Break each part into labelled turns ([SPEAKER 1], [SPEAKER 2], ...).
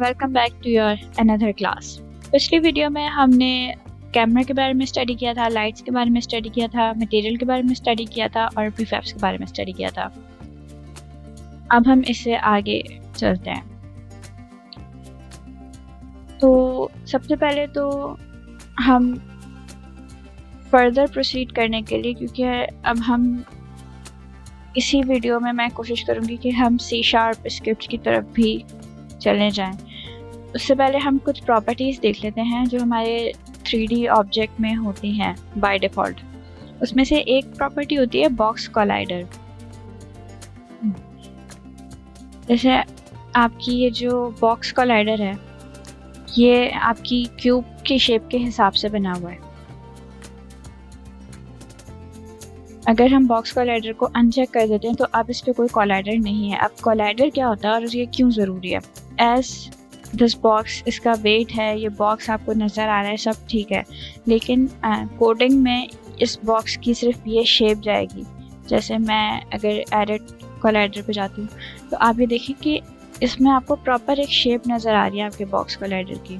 [SPEAKER 1] Welcome back to your another class. पिछली video में हमने कैमरा के बारे में स्टडी किया था, लाइट्स के बारे में स्टडी किया था, मटेरियल के बारे में स्टडी किया था और प्रीफैब्स के बारे में स्टडी किया था। अब हम इससे आगे चलते हैं। तो सबसे पहले तो हम फर्दर प्रोसीड करने के लिए, क्योंकि अब हम इसी वीडियो में मैं कोशिश करूँगी कि हम C# स्क्रिप्ट की तरफ भी चले जाएं। उससे पहले हम कुछ प्रॉपर्टीज़ देख लेते हैं जो हमारे 3D ऑब्जेक्ट में होती हैं बाय डिफ़ॉल्ट। उसमें से एक प्रॉपर्टी होती है बॉक्स कोलाइडर। जैसे आपकी ये जो बॉक्स कोलाइडर है, ये आपकी क्यूब की शेप के हिसाब से बना हुआ है। अगर हम बॉक्स कोलाइडर को अनचेक कर देते हैं तो अब इस पर कोई कोलाइडर नहीं है। अब कोलाइडर क्या होता है और ये क्यों ज़रूरी है? एज दिस बॉक्स, इसका वेट है, ये बॉक्स आपको नज़र आ रहा है, सब ठीक है, लेकिन कोडिंग में इस बॉक्स की सिर्फ ये शेप जाएगी। जैसे मैं अगर एडिट कोलाइडर पे जाती हूँ तो आप ये देखें कि इसमें आपको प्रॉपर एक शेप नज़र आ रही है आपके बॉक्स कोलाइडर की।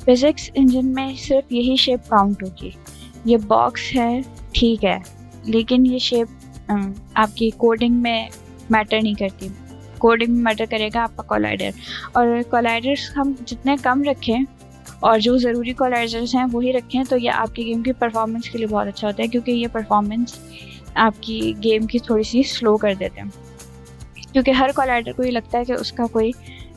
[SPEAKER 1] फिज़िक्स इंजन में सिर्फ यही शेप काउंट होगी। ये बॉक्स है, ठीक है, लेकिन ये शेप आपकी कोडिंग में मैटर नहीं करती। कोडिंग में मैटर करेगा आपका कोलाइडर। और कोलाइडर्स हम जितने कम रखें और जो ज़रूरी कोलाइडर्स हैं वही रखें तो ये आपकी गेम की परफॉर्मेंस के लिए बहुत अच्छा होता है, क्योंकि ये परफॉर्मेंस आपकी गेम की थोड़ी सी स्लो कर देते हैं। क्योंकि हर कोलाइडर को ये लगता है कि उसका कोई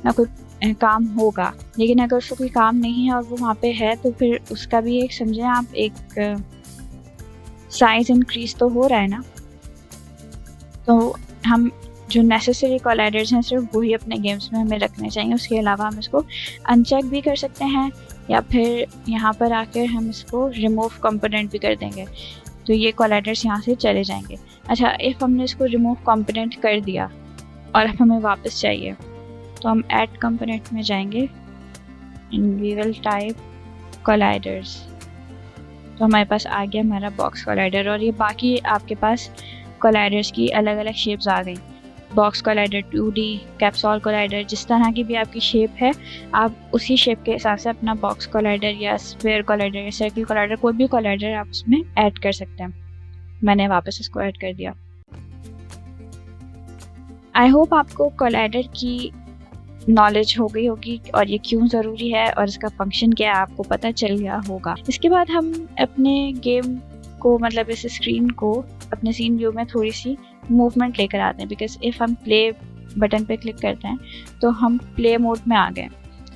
[SPEAKER 1] ना कोई काम होगा, लेकिन अगर उसका कोई काम नहीं है और वो वहाँ पे है तो फिर उसका भी एक समझें आप एक साइज़ इंक्रीज तो हो रहा है ना। तो हम जो नेसेसरी कोलाइडर्स हैं सिर्फ वही अपने गेम्स में हमें रखने चाहिए। उसके अलावा हम इसको अनचेक भी कर सकते हैं या फिर यहाँ पर आकर हम इसको रिमूव कंपोनेंट भी कर देंगे तो ये कोलाइडर्स यहाँ से चले जाएंगे। अच्छा, इफ़ हमने इसको रिमूव कंपोनेंट कर दिया और अब हमें वापस चाहिए तो हम ऐड कंपोनेंट में जाएंगे एंड वी विल टाइप कोलाइडर्स। तो हमारे पास आ गया हमारा बॉक्स कोलाइडर और ये बाकी आपके पास कोलाइडर्स की अलग अलग शेप्स आ गई। Box collider, 2D, capsule collider, जिस तरह की भी आपकी शेप है आप उसी शेप के हिसाब से अपना बॉक्स कोलाइडर या स्फीयर कोलाइडर या सर्किल कोलाइडर, कोई भी कोलाइडर आप उसमें ऐड कर सकते हैं। मैंने वापस इसको ऐड कर दिया। आई होप आपको कोलाइडर की नॉलेज हो गई होगी और ये क्यों ज़रूरी है और इसका फंक्शन क्या है आपको पता चल गया होगा। इसके बाद हम अपने गेम को, मतलब इस स्क्रीन को अपने सीन व्यू में थोड़ी सी मूवमेंट लेकर आते हैं। बिकॉज इफ़ हम प्ले बटन पे क्लिक करते हैं तो हम प्ले मोड में आ गए,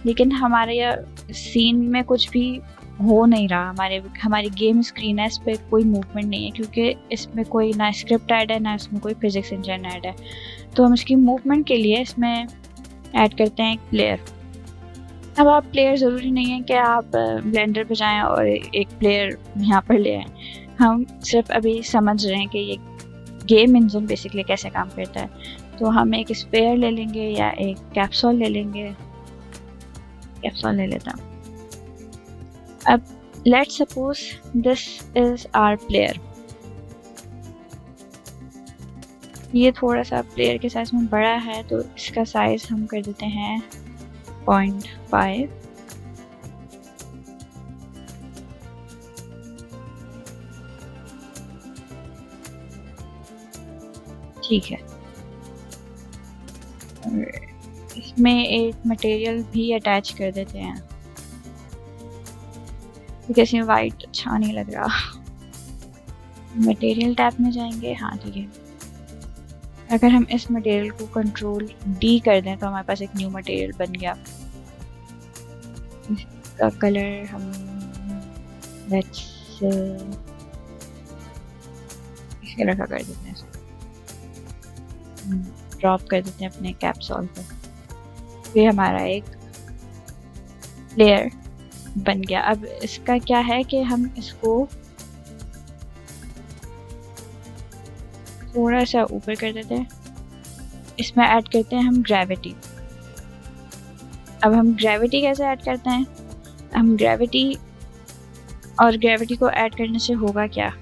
[SPEAKER 1] लेकिन हमारे सीन में कुछ भी हो नहीं रहा। हमारी गेम स्क्रीन है, इस पर कोई मूवमेंट नहीं है क्योंकि इसमें कोई ना स्क्रिप्ट ऐड है ना इसमें कोई फिजिक्स इंजन ऐड है। तो हम इसकी मूवमेंट के लिए इसमें ऐड करते हैं एक प्लेयर। अब आप प्लेयर ज़रूरी नहीं है कि आप ब्लेंडर पे जाएं और एक प्लेयर यहाँ पर ले आएँ। हम सिर्फ अभी समझ रहे हैं कि ये गेम इंजन बेसिकली कैसे काम करता है। तो हम एक स्फीयर ले लेंगे या एक कैप्सूल ले लेंगे। कैप्सूल ले लेता हूँ। अब let's suppose this is our player. ये थोड़ा सा प्लेयर के साइज में बड़ा है तो इसका साइज हम कर देते हैं 0.5। ठीक है, इसमें एक मटेरियल भी अटैच कर देते हैं क्योंकि इसमें वाइट अच्छा नहीं लग रहा। मटेरियल टैब में जाएंगे। हाँ ठीक है, अगर हम इस मटेरियल को कंट्रोल D कर दें तो हमारे पास एक न्यू मटेरियल बन गया। इसका कलर हम इस कलर का कर देते हैं, ड्रॉप कर देते हैं अपने कैप्सूल पर। ये हमारा एक लेयर बन गया। अब इसका क्या है कि हम इसको थोड़ा सा ऊपर कर देते हैं। इसमें ऐड करते हैं हम ग्रेविटी। अब हम ग्रेविटी कैसे ऐड करते हैं? हम ग्रेविटी को ऐड करने से होगा क्या,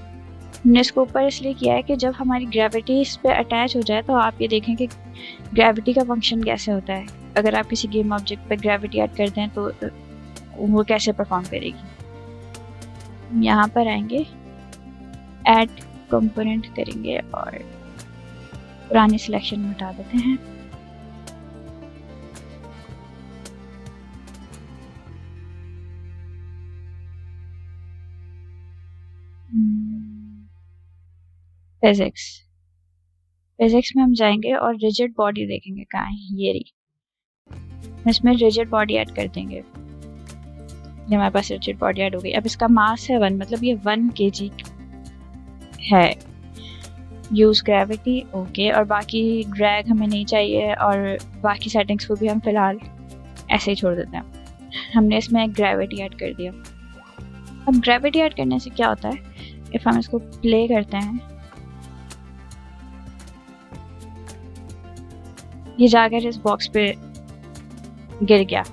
[SPEAKER 1] हमने इसको ऊपर इसलिए किया है कि जब हमारी ग्रेविटी इस पर अटैच हो जाए तो आप ये देखें कि ग्रेविटी का फंक्शन कैसे होता है, अगर आप किसी गेम ऑब्जेक्ट पर ग्रेविटी ऐड करते हैं तो वो कैसे परफॉर्म करेगी। यहाँ पर आएंगे, ऐड कंपोनेंट करेंगे और पुरानी सिलेक्शन में हटा देते हैं। फिजिक्स में हम जाएंगे और रिजिड बॉडी देखेंगे कहाँ है, ये रही। इसमें रिजिड बॉडी ऐड कर देंगे। ये हमारे पास रिजिड बॉडी ऐड हो गई। अब इसका मास है 1, मतलब ये 1 kg है। Use gravity, okay. और बाकी ड्रैग हमें नहीं चाहिए और बाकी सेटिंग्स को भी हम फिलहाल ऐसे ही छोड़ देते हैं। हमने इसमें ग्रेविटी ऐड कर दिया। अब ग्रेविटी ऐड करने से क्या होता है, इफ हम इसको प्ले करते हैं, ये जाकर इस बॉक्स पे गिर गया।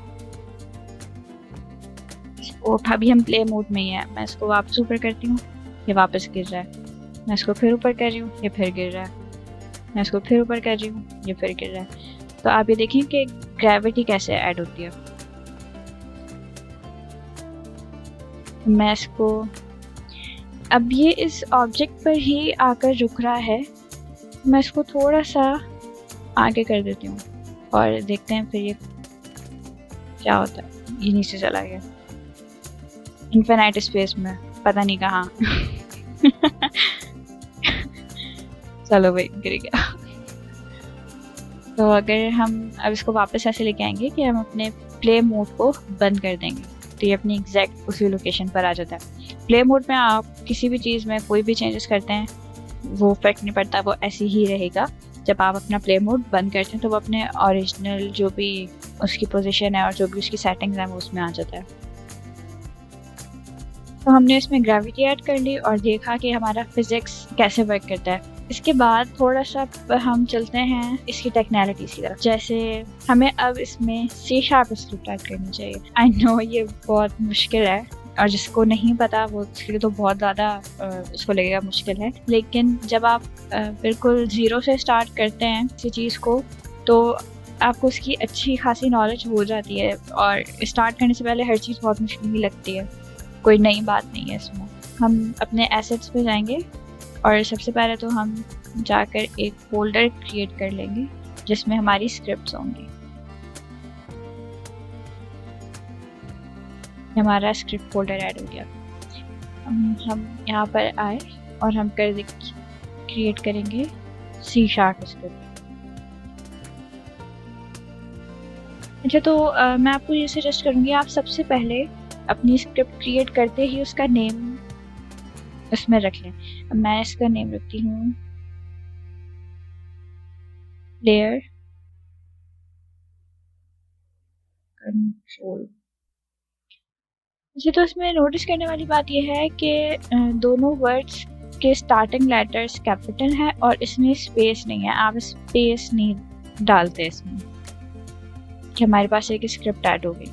[SPEAKER 1] अभी हम प्ले मोड में ही है। मैं इसको वापस ऊपर करती हूँ, ये वापस गिर रहा है। मैं इसको फिर ऊपर कर रही हूँ, ये फिर गिर रहा है। मैं इसको फिर ऊपर कर रही हूँ, ये फिर गिर रहा है। तो आप ये देखें कि ग्रेविटी कैसे ऐड होती है। मैं इसको, अब ये इस ऑब्जेक्ट पर ही आकर रुक रहा है, मैं इसको थोड़ा सा आगे कर देती हूँ और देखते हैं फिर ये क्या होता है। ये नीचे चला गया इनफिनाइट स्पेस में, पता नहीं कहाँ। चलो भाई, गिर गया। तो अगर हम अब इसको वापस ऐसे लेके आएंगे कि हम अपने प्ले मोड को बंद कर देंगे, तो ये अपनी एग्जैक्ट उसी लोकेशन पर आ जाता है। प्ले मोड में आप किसी भी चीज़ में कोई भी चेंजेस करते हैं वो फर्क नहीं पड़ता, वो ऐसे ही रहेगा। जब आप अपना प्ले मोड बंद करते हैं तो वो अपने ओरिजिनल जो भी उसकी पोजीशन है और जो भी उसकी सेटिंग्स हैं वो उसमें आ जाता है। तो हमने इसमें ग्रेविटी ऐड कर ली और देखा कि हमारा फिजिक्स कैसे वर्क करता है। इसके बाद थोड़ा सा हम चलते हैं इसकी टेक्नैलिटीज़ की तरफ। जैसे हमें अब इसमें C# स्क्रिप्ट ऐड करनी चाहिए। आई नो ये बहुत मुश्किल है और जिसको नहीं पता वो उसके लिए तो बहुत ज़्यादा उसको लगेगा मुश्किल है, लेकिन जब आप बिल्कुल ज़ीरो से स्टार्ट करते हैं किसी चीज़ को तो आपको उसकी अच्छी खासी नॉलेज हो जाती है और स्टार्ट करने से पहले हर चीज़ बहुत मुश्किल ही लगती है, कोई नई बात नहीं है इसमें। हम अपने एसेट्स पे जाएंगे और सबसे पहले तो हम जाकर एक फोल्डर क्रिएट कर लेंगे जिसमें हमारी स्क्रिप्ट्स होंगी। हमारा स्क्रिप्ट फोल्डर ऐड हो गया। हम यहाँ पर आए और हम क्रिएट करेंगे C# स्क्रिप्ट। अच्छा, तो मैं आपको ये सजेस्ट करूँगी आप सबसे पहले अपनी स्क्रिप्ट क्रिएट करते ही उसका नेम उसमें रख लें। मैं इसका नेम रखती हूँ प्लेयर कंट्रोल। अच्छा, तो इसमें नोटिस करने वाली बात यह है कि दोनों वर्ड्स के स्टार्टिंग लेटर्स कैपिटल हैं और इसमें स्पेस नहीं है। आप स्पेस नहीं डालते इसमें, कि हमारे पास एक स्क्रिप्ट ऐड हो गई।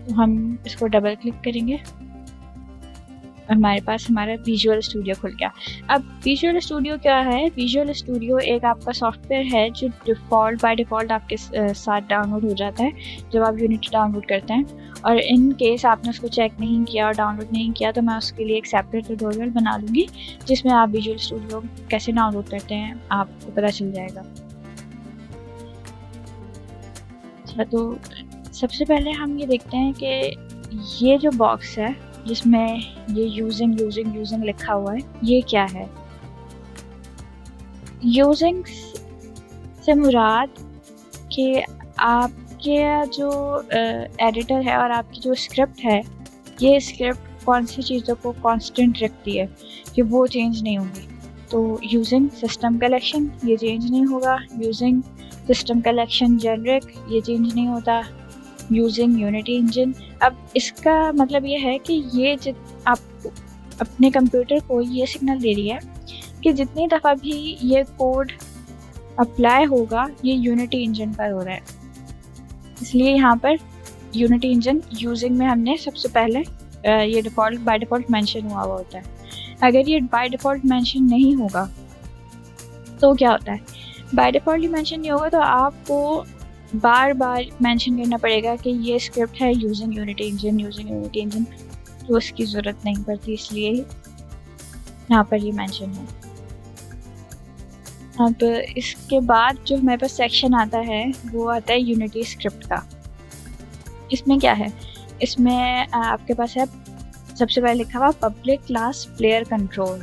[SPEAKER 1] तो हम इसको डबल क्लिक करेंगे, हमारे पास हमारा विजुअल स्टूडियो खुल गया। अब विजुअल स्टूडियो क्या है? विजुअल स्टूडियो एक आपका सॉफ्टवेयर है जो बाय डिफ़ॉल्ट आपके साथ डाउनलोड हो जाता है जब आप यूनिटी डाउनलोड करते हैं। और इन केस आपने उसको चेक नहीं किया और डाउनलोड नहीं किया तो मैं उसके लिए एक सेपरेट ट्यूटोरियल बना लूँगी जिसमें आप विजुअल स्टूडियो कैसे डाउनलोड करते हैं आपको पता चल जाएगा। अच्छा, तो सबसे पहले हम ये देखते हैं कि ये जो बॉक्स है जिसमें ये यूजिंग लिखा हुआ है, ये क्या है? यूजिंग से मुराद कि आपके जो एडिटर है और आपकी जो स्क्रिप्ट है, ये स्क्रिप्ट कौन सी चीज़ों को कांस्टेंट रखती है कि वो चेंज नहीं होगी। तो यूजिंग सिस्टम कलेक्शन ये चेंज नहीं होगा, यूजिंग सिस्टम कलेक्शन जेनरिक ये चेंज नहीं होता, यूजिंग यूनिटी इंजन। अब इसका मतलब ये है कि ये आप अपने कंप्यूटर को ये सिग्नल दे रही है कि जितनी दफ़ा भी ये कोड अप्लाई होगा ये यूनिटी इंजन पर हो रहा है, इसलिए यहाँ पर यूनिटी इंजन यूजिंग में हमने सबसे पहले ये बाय डिफ़ॉल्ट मेंशन हुआ होता है। अगर ये बाय डिफ़ॉल्ट मेंशन नहीं होगा तो क्या होता है? बाय डिफ़ॉल्ट ही मेंशन नहीं होगा तो आपको बार बार मेंशन करना पड़ेगा कि ये स्क्रिप्ट है यूजिंग यूनिटी इंजन, तो उसकी ज़रूरत नहीं पड़ती, इसलिए यहाँ पर ये मेंशन है। अब इसके बाद जो हमारे पास सेक्शन आता है वो आता है यूनिटी स्क्रिप्ट का। इसमें क्या है, इसमें आपके पास है सबसे पहले लिखा हुआ पब्लिक क्लास प्लेयर कंट्रोल।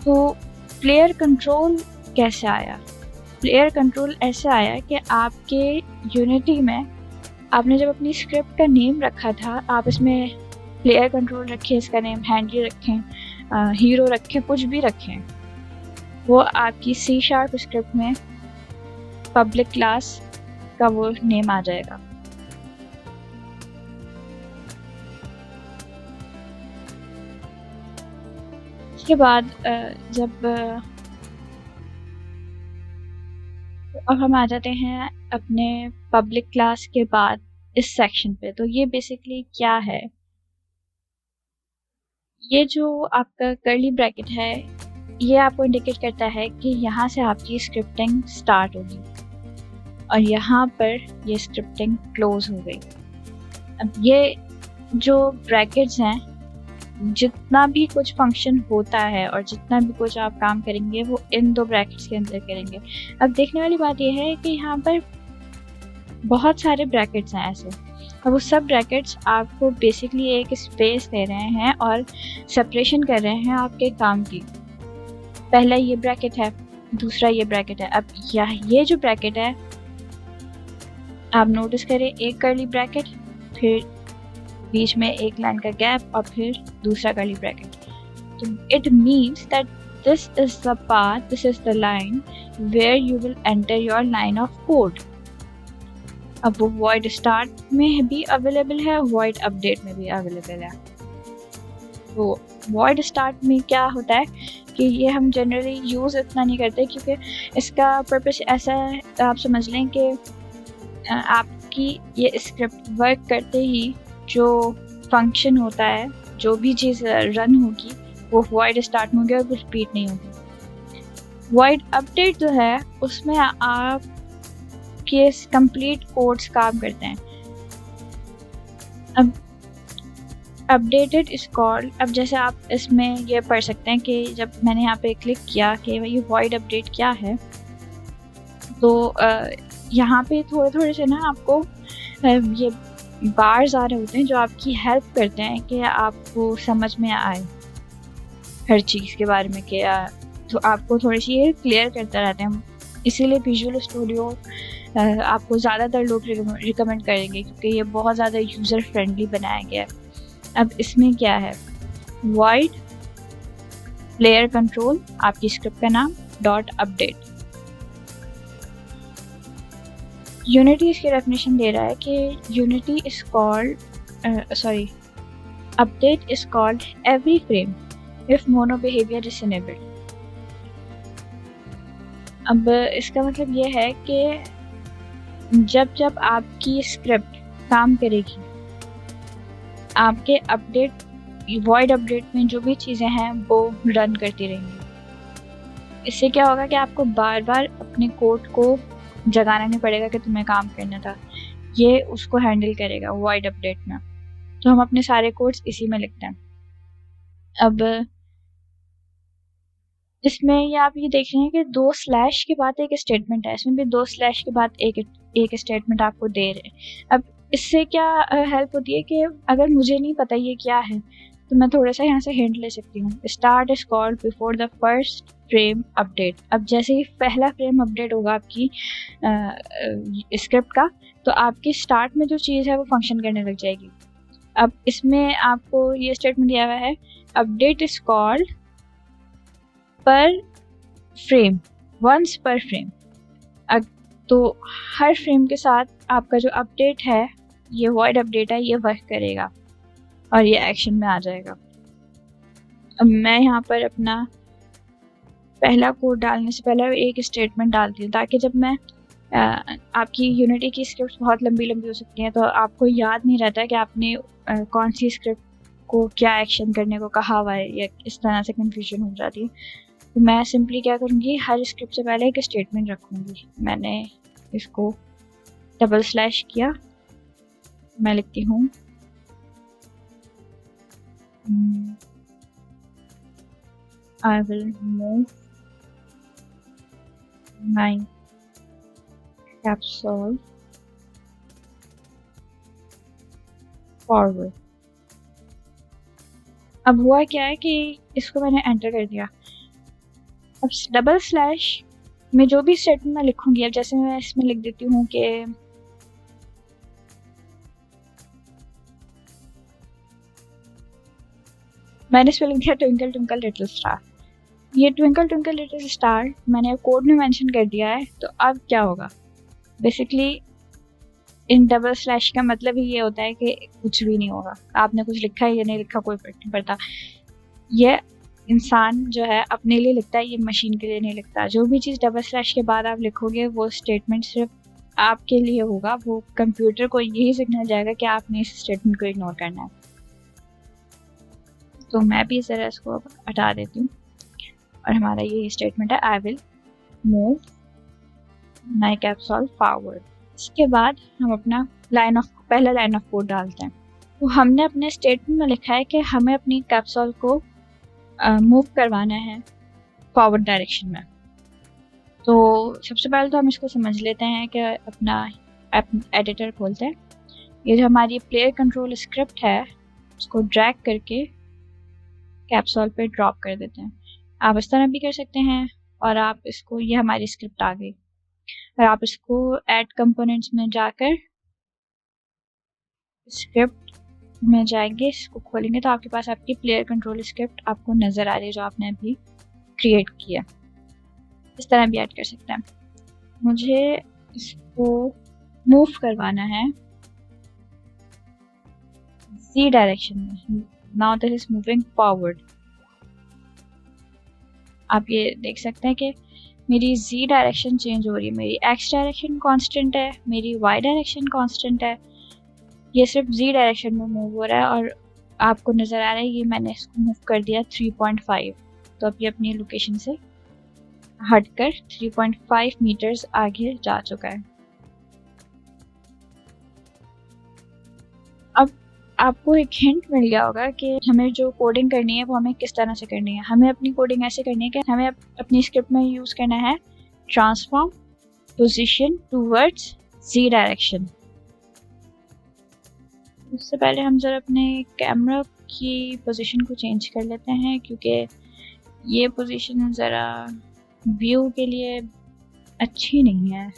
[SPEAKER 1] तो प्लेयर कंट्रोल कैसे आया? प्लेयर कंट्रोल ऐसे आया कि आपके यूनिटी में आपने जब अपनी स्क्रिप्ट का नेम रखा था, आप इसमें प्लेयर कंट्रोल रखें, इसका नेम हैंडल रखें, हीरो रखें, कुछ भी रखें, वो आपकी C# स्क्रिप्ट में पब्लिक क्लास का वो नेम आ जाएगा। इसके बाद जब अब हम आ जाते हैं अपने पब्लिक क्लास के बाद इस सेक्शन पे। तो ये बेसिकली क्या है, ये जो आपका कर्ली ब्रैकेट है ये आपको इंडिकेट करता है कि यहाँ से आपकी स्क्रिप्टिंग स्टार्ट होगी और यहाँ पर ये स्क्रिप्टिंग क्लोज हो गई। अब ये जो ब्रैकेट्स हैं, जितना भी कुछ फंक्शन होता है और जितना भी कुछ आप काम करेंगे वो इन दो ब्रैकेट्स के अंदर करेंगे। अब देखने वाली बात यह है कि यहाँ पर बहुत सारे ब्रैकेट्स हैं ऐसे, और वो सब ब्रैकेट्स आपको बेसिकली एक स्पेस दे रहे हैं और सेपरेशन कर रहे हैं आपके काम की। पहला ये ब्रैकेट है, दूसरा ये ब्रैकेट है। अब ये जो ब्रैकेट है आप नोटिस करें, एक कर्ली ब्रैकेट, फिर बीच में एक लाइन का गैप और फिर दूसरा कर्ली ब्रैकेट। तो it means that this is the path, this is the line where you will enter your line of code. अब वो वॉइड स्टार्ट में भी अवेलेबल है, वॉइड अपडेट में भी अवेलेबल है। तो वॉइड स्टार्ट में क्या होता है कि ये हम जनरली यूज़ इतना नहीं करते, क्योंकि इसका पर्पस ऐसा है, आप समझ लें कि आपकी ये स्क्रिप्ट वर्क करते ही जो फंक्शन होता है, जो भी चीज़ रन होगी वो वॉइड स्टार्ट में होगी और रिपीट नहीं होगी। वॉइड अपडेट जो है उसमें आप के कंप्लीट कोड्स काम करते हैं। अब अपडेटेड इज कॉल्ड, अब जैसे आप इसमें ये पढ़ सकते हैं कि जब मैंने यहाँ पे क्लिक किया कि ये वॉइड अपडेट क्या है, तो यहाँ पे थोड़े थोड़े से ना आपको ये बार्स आ रहे होते हैं जो आपकी हेल्प करते हैं कि आपको समझ में आए हर चीज़ के बारे में, कि तो आपको थोड़ी सी ये क्लियर करते रहते हैं। इसीलिए विजुअल स्टूडियो आपको ज़्यादातर लोग रिकमेंड करेंगे, क्योंकि ये बहुत ज़्यादा यूज़र फ्रेंडली बनाया गया है। अब इसमें क्या है, वॉइड प्लेयर कंट्रोल, आपकी स्क्रिप्ट का नाम, डॉट अपडेट। यूनिटी इसकी डेफिनेशन दे रहा है कि unity is called update is called every frame if mono behaviour is enabled. अब इसका मतलब ये है कि जब जब आपकी स्क्रिप्ट काम करेगी, आपके अपडेट वॉइड अपडेट में जो भी चीज़ें हैं वो रन करती रहेंगी। इससे क्या होगा कि आपको बार बार अपने कोड को जगाना नहीं पड़ेगा कि तुम्हें काम करना था, ये उसको हैंडल करेगा वॉइड अपडेट में। तो हम अपने सारे कोड्स इसी में लिखते हैं। अब इसमें ये आप ये देख रहे हैं कि 2 स्लैश के बाद एक स्टेटमेंट है, इसमें भी 2 स्लैश के बाद एक स्टेटमेंट आपको दे रहे हैं। अब इससे क्या हेल्प होती है कि अगर मुझे नहीं पता ये क्या है तो मैं थोड़ा सा यहाँ से हिंट ले सकती हूँ। Start is called before the first frame update. अब जैसे ही पहला फ्रेम अपडेट होगा आपकी स्क्रिप्ट का, तो आपकी स्टार्ट में जो चीज़ है वो फंक्शन करने लग जाएगी। अब इसमें आपको ये स्टेटमेंट दिया हुआ है, update is called per frame, once per frame. तो हर फ्रेम के साथ आपका जो अपडेट है, ये वॉइड अपडेट है, ये वर्क करेगा और ये एक्शन में आ जाएगा। अब मैं यहाँ पर अपना पहला कोड डालने से पहले एक स्टेटमेंट डालती हूँ, ताकि जब मैं आपकी यूनिटी की स्क्रिप्ट बहुत लंबी लंबी हो सकती हैं, तो आपको याद नहीं रहता कि आपने कौन सी स्क्रिप्ट को क्या एक्शन करने को कहा हुआ है, या इस तरह से कंफ्यूजन हो जाती है। तो मैं सिंपली क्या करूँगी, हर स्क्रिप्ट से पहले एक स्टेटमेंट रखूँगी। मैंने इसको डबल स्लैश किया, मैं लिखती हूँ I will move my capsule forward। अब हुआ क्या है कि इसको मैंने एंटर कर दिया। अब डबल स्लैश में जो भी स्टेटमेंट मैं लिखूंगी, अब जैसे मैं इसमें लिख देती हूँ कि मैंने इसमें लिख दिया ट्विंकल ट्विंकल लिटिल स्टार। ये ट्विंकल ट्विंकल लिटिल स्टार मैंने कोड में मेंशन कर दिया है। तो अब क्या होगा, बेसिकली इन डबल स्लैश का मतलब ही ये होता है कि कुछ भी नहीं होगा। आपने कुछ लिखा है या नहीं लिखा कोई फर्क नहीं पड़ता। ये इंसान जो है अपने लिए लिखता है, ये मशीन के लिए नहीं लिखता। जो भी चीज़ डबल स्लैश के बाद आप लिखोगे वो स्टेटमेंट सिर्फ आपके लिए होगा। वो कंप्यूटर को यही सिग्नल जाएगा कि आपने इस स्टेटमेंट को इग्नोर करना है। तो मैं भी इस तरह इसको हटा देती हूँ और हमारा ये स्टेटमेंट है I will move my capsule forward. इसके बाद हम अपना पहला लाइन ऑफ कोड डालते हैं। तो हमने अपने स्टेटमेंट में लिखा है कि हमें अपनी कैप्सूल को मूव करवाना है फॉरवर्ड डायरेक्शन में। तो सबसे पहले तो हम इसको समझ लेते हैं कि अपना एडिटर खोलते हैं। ये जो हमारी प्लेयर कंट्रोल स्क्रिप्ट है उसको ड्रैग करके कैप्सूल पे ड्रॉप कर देते हैं। आप इस तरह भी कर सकते हैं और आप इसको, ये हमारी स्क्रिप्ट आ गई और आप इसको ऐड कंपोनेंट्स में जाकर स्क्रिप्ट में जाएंगे, इसको खोलेंगे तो आपके पास आपकी प्लेयर कंट्रोल स्क्रिप्ट आपको नज़र आ रही है जो आपने अभी क्रिएट किया। इस तरह भी ऐड कर सकते हैं। मुझे इसको मूव करवाना है Z डायरेक्शन में। Now this is moving forward. आप ये देख सकते हैं कि मेरी Z डायरेक्शन चेंज हो रही है। मेरी X डायरेक्शन कांस्टेंट है, मेरी Y डायरेक्शन कांस्टेंट है। ये सिर्फ Z डायरेक्शन में मूव हो रहा है और आपको नज़र आ रहा है ये मैंने इसको मूव कर दिया 3.5। तो अब ये अपनी लोकेशन से हटकर 3.5 मीटर्स आगे जा चुका है। अब आपको एक हिंट मिल गया होगा कि हमें जो कोडिंग करनी है वो हमें किस तरह से करनी है। हमें अपनी कोडिंग ऐसे करनी है कि हमें अपनी स्क्रिप्ट में यूज़ करना है transform position towards Z direction. उससे पहले हम ज़रा अपने कैमरा की पोजीशन को चेंज कर लेते हैं क्योंकि ये पोजीशन ज़रा व्यू के लिए अच्छी नहीं है।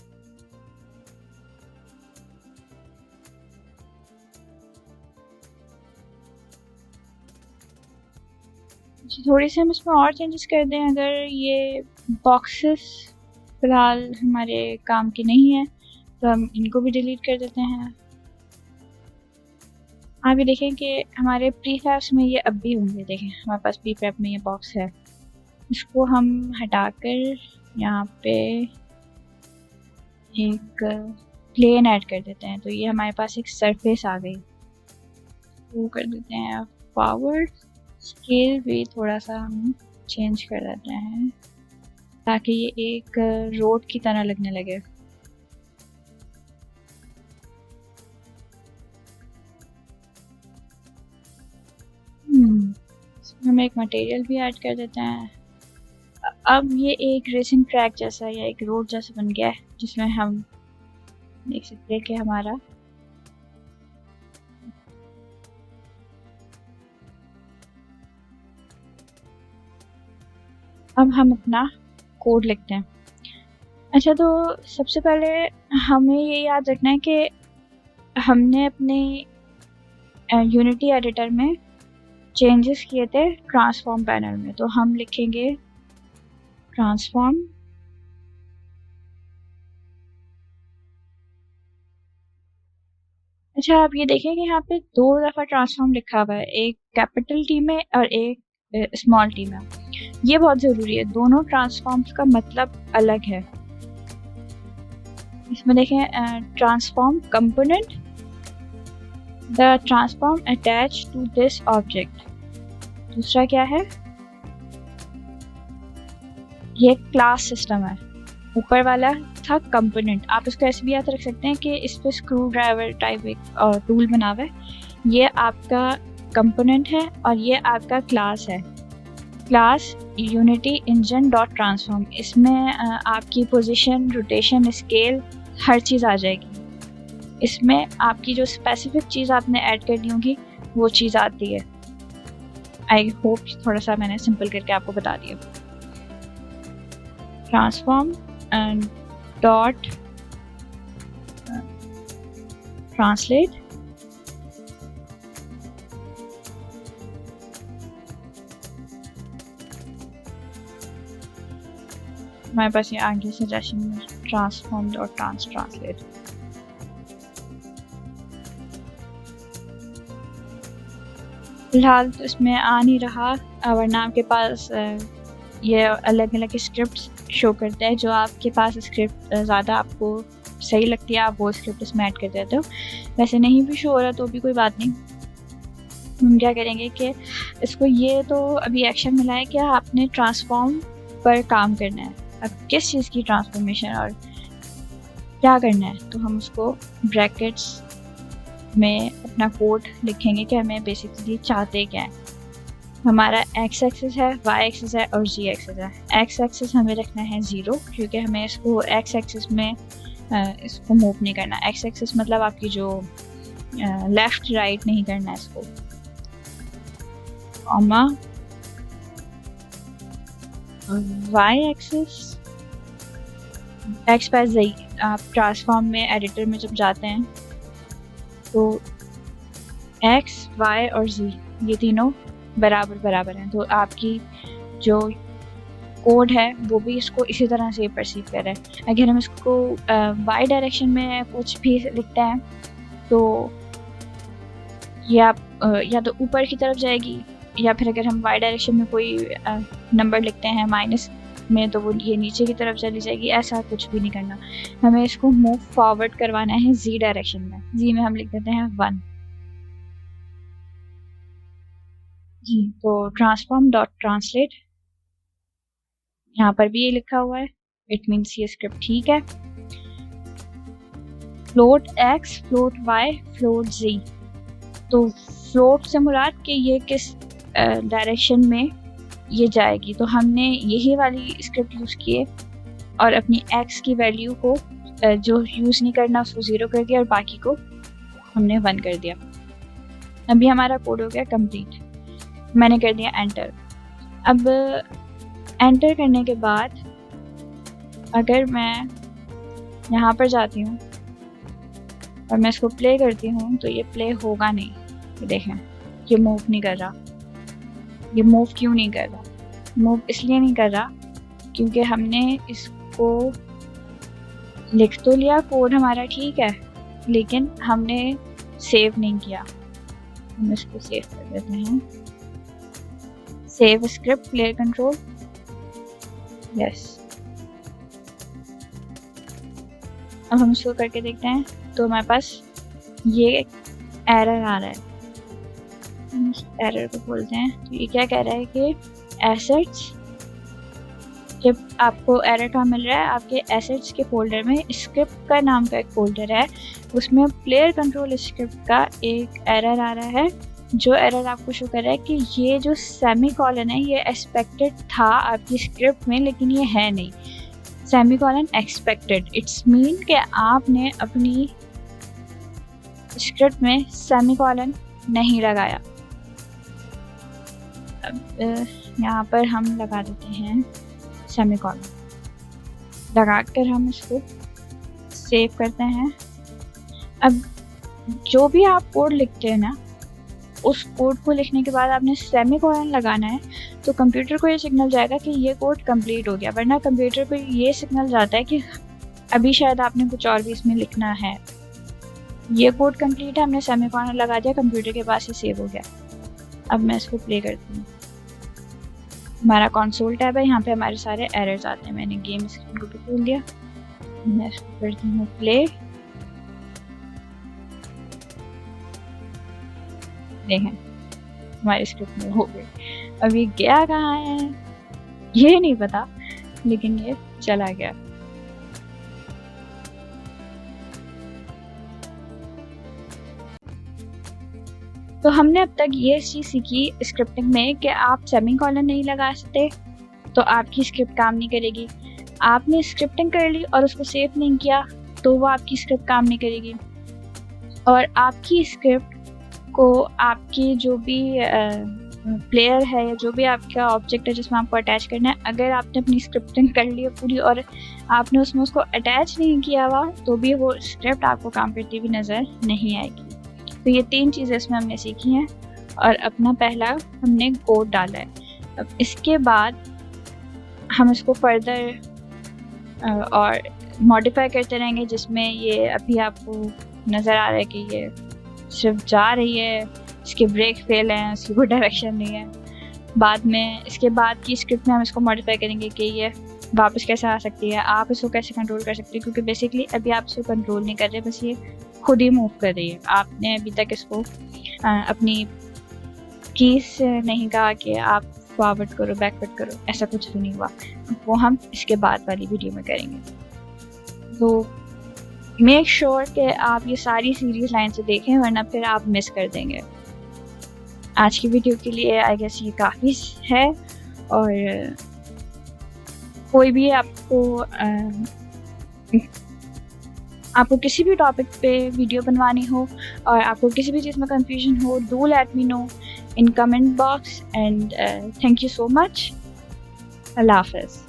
[SPEAKER 1] थोड़ी सी हम इसमें और चेंजेस कर दें। अगर ये बॉक्सेस फ़िलहाल हमारे काम की नहीं है तो हम इनको भी डिलीट कर देते हैं। आप ये देखें कि हमारे प्रीफैब्स में ये अब भी होंगे। देखें हमारे पास प्रीफैब में ये बॉक्स है, इसको हम हटाकर यहाँ पे एक प्लेन ऐड कर देते हैं। तो ये हमारे पास एक सरफेस आ गई। वो कर देते हैं फॉरवर्ड। स्केल भी थोड़ा सा हम चेंज कर देते हैं ताकि ये एक रोड की तरह लगने लगे। हम एक मटेरियल भी ऐड कर देते हैं। अब ये एक रेसिंग ट्रैक जैसा या एक रोड जैसा बन गया है जिसमें हम देख सकते हैं कि हमारा अब हम अपना कोड लिखते हैं। अच्छा, तो सबसे पहले हमें ये याद रखना है कि हमने अपने यूनिटी एडिटर में चेंजेस किए थे ट्रांसफॉर्म पैनल में। तो हम लिखेंगे ट्रांसफॉर्म अच्छा, आप ये देखें कि यहाँ पे 2 दफ़ा ट्रांसफॉर्म लिखा हुआ है, एक कैपिटल टी में और एक स्मॉल टी में। ये बहुत ज़रूरी है, दोनों ट्रांसफॉर्म्स का मतलब अलग है। इसमें देखें transform component the transform attach to this object. दूसरा क्या है, ये क्लास सिस्टम है। ऊपर वाला था कंपोनेंट, आप इसको ऐसे भी याद रख सकते हैं कि इस पे स्क्रू ड्राइवर टाइप एक टूल बना हुआ है, ये आपका कंपोनेंट है और ये आपका क्लास है। Class unity engine dot transform, इसमें आपकी पोजीशन, रोटेशन, स्केल हर चीज़ आ जाएगी। इसमें आपकी जो स्पेसिफिक चीज़ आपने ऐड करनी होगी वो चीज़ आती है। आई होप थोड़ा सा मैंने सिंपल करके आपको बता दिया। ट्रांसफॉर्म एंड डॉट ट्रांसलेट, हमारे पास ये आगे सजेशन में ट्रांसफॉर्म डॉट ट्रांसलेट। फिलहाल तो इसमें आ नहीं रहा, वरना आपके पास ये अलग अलग स्क्रिप्ट शो करता है। जो आपके पास स्क्रिप्ट ज़्यादा आपको सही लगती है आप वो स्क्रिप्ट इसमें ऐड कर देते हो। वैसे नहीं भी शो हो रहा तो भी कोई बात नहीं, हम क्या करेंगे कि इसको, ये तो अभी एक्शन मिला है कि आपने ट्रांसफॉर्म पर काम करना है। अब किस चीज़ की ट्रांसफॉर्मेशन और क्या करना है, तो हम उसको ब्रैकेट्स में अपना कोड लिखेंगे कि हमें बेसिकली चाहते क्या है। हमारा एक्स एक्सिस है, वाई एक्सिस है और जी एक्सिस है। एक्स एक्सिस हमें रखना है 0, क्योंकि हमें इसको एक्स एक्सिस में इसको मूव नहीं करना। एक्स एक्सिस मतलब आपकी जो लेफ्ट राइट नहीं करना है इसको। कॉमा वाई एक्सिस, एक्स पास जी। आप ट्रांसफॉर्म में एडिटर में जब जाते हैं तो एक्स, वाई और जी ये तीनों बराबर बराबर हैं, तो आपकी जो कोड है वो भी इसको इसी तरह से परसीव कर रहा है। अगर हम इसको वाई डायरेक्शन में कुछ भी लिखते हैं तो ये आप या तो ऊपर की तरफ जाएगी, या फिर अगर हम वाई डायरेक्शन में कोई नंबर लिखते हैं माइनस में तो वो ये नीचे की तरफ चली जाएगी। ऐसा कुछ भी नहीं करना, हमें इसको मूव फॉरवर्ड करवाना है जी डायरेक्शन में। जी में हम लिख देते हैं 1 जी। तो ट्रांसफॉर्म डॉट ट्रांसलेट, यहाँ पर भी ये लिखा हुआ है, इट मीन्स ये स्क्रिप्ट ठीक है। Float X, float Y, float Z. तो फ्लोट से मुराद कि ये किस डायरेक्शन में ये जाएगी, तो हमने यही वाली स्क्रिप्ट यूज़ की है और अपनी x की वैल्यू को जो यूज़ नहीं करना उसको 0 कर दिया और बाकी को हमने 1 कर दिया। अभी हमारा कोड हो गया कंप्लीट, मैंने कर दिया एंटर। अब एंटर करने के बाद अगर मैं यहाँ पर जाती हूँ और मैं इसको प्ले करती हूँ तो ये प्ले होगा नहीं। ये देखें, ये मूव नहीं कर रहा। ये मूव क्यों नहीं कर रहा? मूव इसलिए नहीं कर रहा क्योंकि हमने इसको लिख तो लिया, कोड हमारा ठीक है, लेकिन हमने सेव नहीं किया। हम इसको सेव कर देते हैं, save script player control, yes. अब हम इसको करके देखते हैं तो हमारे पास ये एरर आ रहा है। एरर को खोलते हैं तो ये क्या कह रहा है कि एसेट्स, जब आपको एरर कहाँ मिल रहा है, आपके एसेट्स के फोल्डर में स्क्रिप्ट का नाम का एक फोल्डर है, उसमें प्लेयर कंट्रोल स्क्रिप्ट का एक एरर आ रहा है। जो एरर आपको शो कर रहा है कि ये जो सेमीकोलन है ये एक्सपेक्टेड था आपकी स्क्रिप्ट में, लेकिन ये है नहीं। सेमीकोलन एक्सपेक्टेड, इट्स मीन कि आपने अपनी स्क्रिप्ट में सेमीकोलन नहीं लगाया। अब यहाँ पर हम लगा देते हैं सेमीकोलन, लगाकर हम इसको सेव करते हैं। अब जो भी आप कोड लिखते हैं ना, उस कोड को लिखने के बाद आपने सेमीकोलन लगाना है, तो कंप्यूटर को ये सिग्नल जाएगा कि ये कोड कंप्लीट हो गया। वरना कंप्यूटर को ये सिग्नल जाता है कि अभी शायद आपने कुछ और भी इसमें लिखना है। ये कोड कंप्लीट है, हमने सेमीकोलन लगा दिया, कंप्यूटर के पास ही सेव हो गया। अब मैं इसको प्ले करती हूँ। हमारा कंसोल टैब है, यहाँ पे हमारे सारे एरर्स आते हैं। मैंने गेम स्क्रीन को भी खोल दिया, मैं इसको करती हूँ प्ले। देखें हमारी स्क्रिप्ट में हो गई। अब ये गया कहाँ है ये नहीं पता, लेकिन ये चला गया। तो हमने अब तक ये चीज़ सीखी स्क्रिप्टिंग में कि आप सेमीकोलन नहीं लगा सकते तो आपकी स्क्रिप्ट काम नहीं करेगी। आपने स्क्रिप्टिंग कर ली और उसको सेव नहीं किया तो वो आपकी स्क्रिप्ट काम नहीं करेगी। और आपकी स्क्रिप्ट को आपकी जो भी प्लेयर है या जो भी आपका ऑब्जेक्ट है जिसमें आपको अटैच करना है, अगर आपने अपनी स्क्रिप्टिंग कर ली है पूरी और आपने उसमें उसको अटैच नहीं किया हुआ तो भी वो स्क्रिप्ट आपको काम करती हुई नज़र नहीं आएगी। तो ये 3 चीज़ें इसमें हमने सीखी हैं और अपना पहला हमने कोड डाला है। अब इसके बाद हम इसको फर्दर और मॉडिफाई करते रहेंगे, जिसमें ये अभी आपको नज़र आ रहा है कि ये सिर्फ जा रही है, इसके ब्रेक फेल हैं, इसकी कोई डायरेक्शन नहीं है। बाद में इसके बाद की स्क्रिप्ट में हम इसको मॉडिफाई करेंगे कि ये वापस कैसे आ सकती है, आप इसको कैसे कंट्रोल कर सकते हैं, क्योंकि बेसिकली अभी आप इसको कंट्रोल नहीं कर रहे, बस ये खुद ही मूव कर रही है। आपने अभी तक इसको अपनी कीज से नहीं कहा कि आप फॉरवर्ड करो, बैकवर्ड करो, ऐसा कुछ भी नहीं हुआ। वो हम इसके बाद वाली वीडियो में करेंगे। तो मेक श्योर कि आप ये सारी सीरीज लाइन से देखें, वरना फिर आप मिस कर देंगे। आज की वीडियो के लिए आई गेस ये काफ़ी है। और कोई भी आपको किसी भी टॉपिक पे वीडियो बनवानी हो और आपको किसी भी चीज़ में कंफ्यूजन हो, do let me know in comment box and thank you so much. Allah Hafiz.